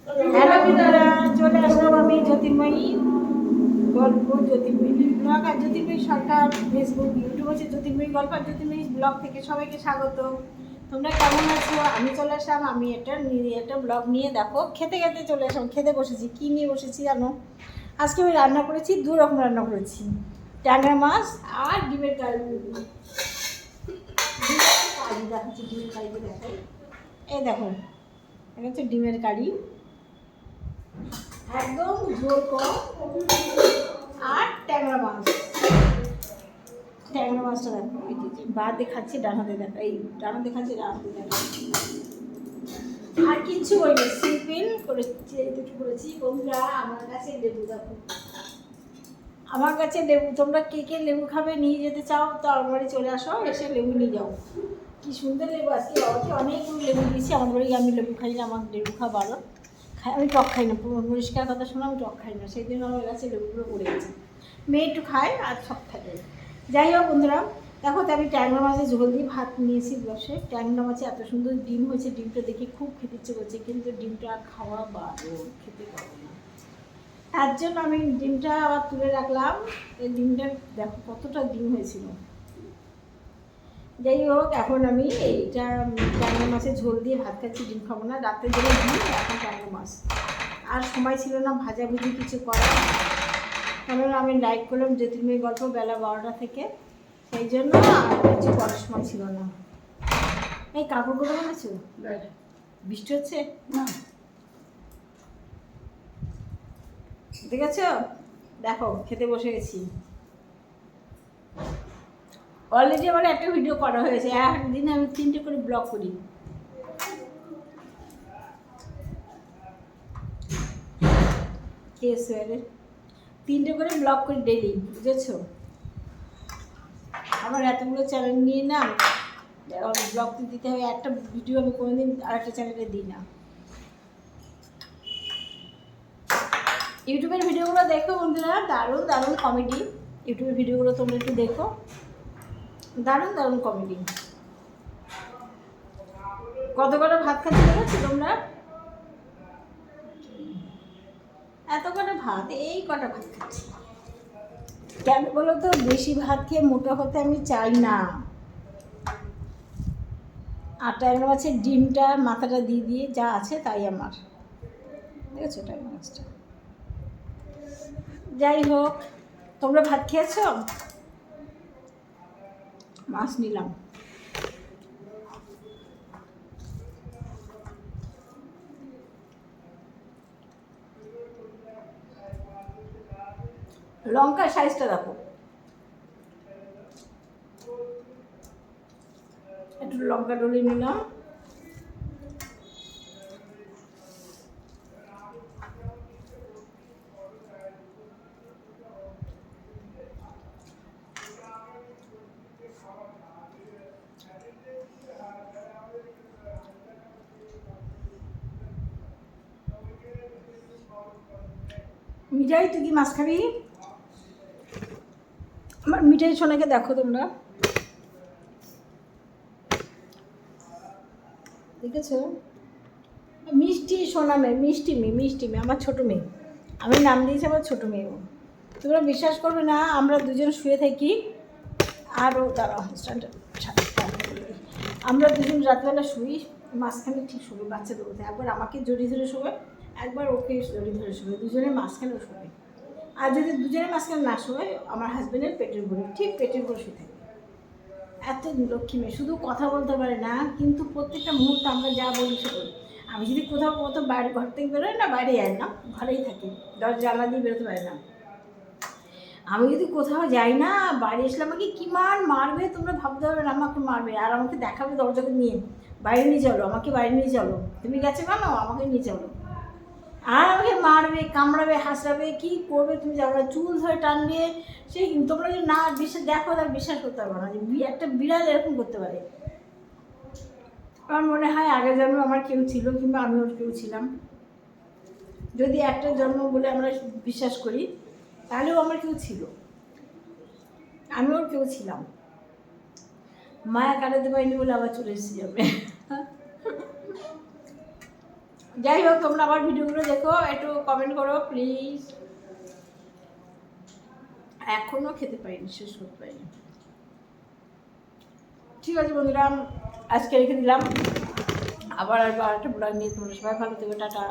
Hello বিদারা, চলে আসলাম আমি জ্যোতির্ময়ী গল্প, জ্যোতির্ময়ী ব্লগ আর জ্যোতির্ময়ী সরকার। ফেসবুক ইউটিউব আছে জ্যোতির্ময়ী গল্প আর জ্যোতির্ময়ী ব্লগ থেকে সবাইকে স্বাগত। তোমরা কেমন আছো? আমি চলে আসলাম, আমি একটা ব্লগ নিয়ে। দেখো খেতে খেতে চলে আসলাম, খেতে বসেছি। কী নিয়ে বসেছি জানো? আজকে আমি রান্না করেছি, দু রকম রান্না করেছি, ট্যাংরা মাছ আর ডিমের কারি। দেখাচ্ছি ডিমের কারি, দেখাই। এই দেখো, এটা হচ্ছে ডিমের কারি, একদম ঝোল কম। আর ট্যাংরা মাছ, ট্যাংরা মাছটা দেখো, এই যে বা দেখাচ্ছি, ডান হাতে দেখা, এই ডান হাতে দেখাচ্ছি, ডান হাতে দেখা। আর কিচ্ছু করিনি, সিম্পল করেছি, এইটুকু করেছি। বন্ধুরা আমার কাছে লেবু দেখো, আমার কাছে লেবু। তোমরা কে কে লেবু খাবে, নিয়ে যেতে চাও তো আমার বাড়ি চলে আসো, এসে লেবু নিয়ে যাও। কি সুন্দর লেবু, আজকে অনেকগুলো লেবু দিয়েছি আমার বাড়ি। আমি লেবু খাই না, আমার লেবু খাওয়া ভালো। আমি টক খাই না, পরিষ্কার কথা শোনো, আমি টক খাই না, সেই জন্য আমার কাছে লেবুগুলো পড়ে গেছে। মেয়ে একটু খায় আর সব থাকে। যাই হোক বন্ধুরা, দেখো তো আমি ট্যাংরা মাছের ঝোল দিয়ে ভাত নিয়েছি বসে। ট্যাংরা মাছে এত সুন্দর ডিম হয়েছে, ডিমটা দেখে খুব খেতে ইচ্ছে করছে, কিন্তু ডিমটা খাওয়া বারণ, খেতে পারবো না। তার জন্য আমি ডিমটা আবার তুলে রাখলাম। এই ডিমটা দেখো কতটা ডিম হয়েছিল। যাই হোক, এখন আমি এইটা ট্যাংরা মাছের ঝোল দিয়ে ভাত খাচ্ছি, ডিম খাবো না। রাতের জন্য ডিম, এখন ট্যাংরা মাছ। আর সময় ছিল না ভাজাভুজি কিছু করার, কারণ আমি লাইক করলাম জ্যোতির্ময়ী গল্প বেলা 12টা থেকে, সেই জন্য আর কিছু করার সময় ছিল না। এই কাপড়গুলো বানাচ্ছো? বৃষ্টি হচ্ছে না, দেখেছ? দেখো খেতে বসে গেছি। অলরেডি আমার একটা ভিডিও করা হয়েছে, একদিনে আমি 3টে করে ব্লগ করি। কেস 3টে করে ব্লগ করি ডেলি, বুঝেছো? আমার এতগুলো চ্যানেল নিয়ে না, ব্লগ দিতে হবে। একটা ভিডিও আমি কোনোদিন আরেকটা চ্যানেলে দিই না। ইউটিউবের ভিডিওগুলো দেখো বন্ধুরা, দারুণ দারুণ কমেডি। ইউটিউবের ভিডিওগুলো তোমরা একটু দেখো, দারুণ দারুণ কমেডি। কত কটা ভাত খাচ্ছি দেখেছো তোমরা? এত কটা ভাত, এই কটা ভাত খাচ্ছি। কেন বলো তো? বেশি ভাত খেয়ে মোটা হতে আমি চাই না। আর ট্যাংরা মাছের ডিমটা মাথাটা দিয়ে দিয়ে যা আছে তাই আমার, দেখেছো ট্যাংরা মাছটা। যাই হোক, তোমরা ভাত খেয়েছো? মাছ নিলাম। লঙ্কার সাইজটা দেখো, একটু লঙ্কা ডলে নিলাম। মিঠাই, তুই কি মাছ খাবি? আমার মিঠাই সোনাকে দেখো তোমরা, দেখেছো? মিষ্টি সোনা মেয়ে, মিষ্টি মেয়ে, মিষ্টি মেয়ে, আমার ছোটো মেয়ে। আমি নাম দিয়েছি আমার ছোটো মেয়ে। তোমরা বিশ্বাস করবে না, আমরা দুজন শুয়ে থাকি। আরও দাঁড়াও, আমরা দুজন রাতবেলা শুই, মাঝখানে ঠিক শুবে বাচ্চা দৌড়তে। একবার আমাকে জড়িয়ে ধরে শোবে, একবার ওকে জড়িয়ে ধরে শোবে, দুজনের মাঝখানেও শোবে। আর যদি দুজনের মাঝখানে না শোবে, আমার হাজব্যান্ডের পেটের উপরে, ঠিক পেটের উপরে শুয়ে থাকে। এত লক্ষ্মী মেয়ে, শুধু কথা বলতে পারে না, কিন্তু প্রত্যেকটা মুহূর্তে আমরা যা বলি সে করি। আমি যদি কোথাও বাইরে ঘর থেকে বেরোয় না, বাইরে যায় না, ঘরেই থাকে, জানলা দিয়ে বেরোতে পারে না। আমি যদি কোথাও যাই না, বাড়ি আসলে আমাকে কী মারবে তোমরা ভাবতে পারবে না, আমাকে মারবে। আর আমাকে দেখাবে দরজাকে নিয়ে, বাইরে নিয়ে চলো, আমাকে বাইরে নিয়ে চলো, তুমি গেছো কেন, আমাকে নিয়ে চলো। আর আমাকে মারবে, কামড়াবে, হাসড়াবে, কী করবে তুমি যাবো না, চুল ধরে টানবে। সেই তোমরা যদি না বিশ্বাস দেখো, তার বিশ্বাস করতে পারবো না যে একটা বিড়াল এরকম করতে পারে। আমার মনে হয় আগের জন্ম আমার কেউ ছিল, কিংবা আমি ওর কেউ ছিলাম। যদি একটা জন্ম বলে আমরা বিশ্বাস করি, তাহলেও আমার কেউ ছিল, আমি ওর কেউ ছিলাম। মায়া কাটাতে পারিনি বলে আবার চলে এসেছি যাবে। যাই হোক, তোমরা আমার ভিডিওগুলো দেখো, একটু কমেন্ট করো প্লিজ। এখনো খেতে পারিনি, শেষ করতে পারিনি। ঠিক আছে বন্ধুরা, আজকে রেখে দিলাম। আবার একটা ব্লগ নিয়ে তোমরা সবাই ভালো থেকো, টাটা।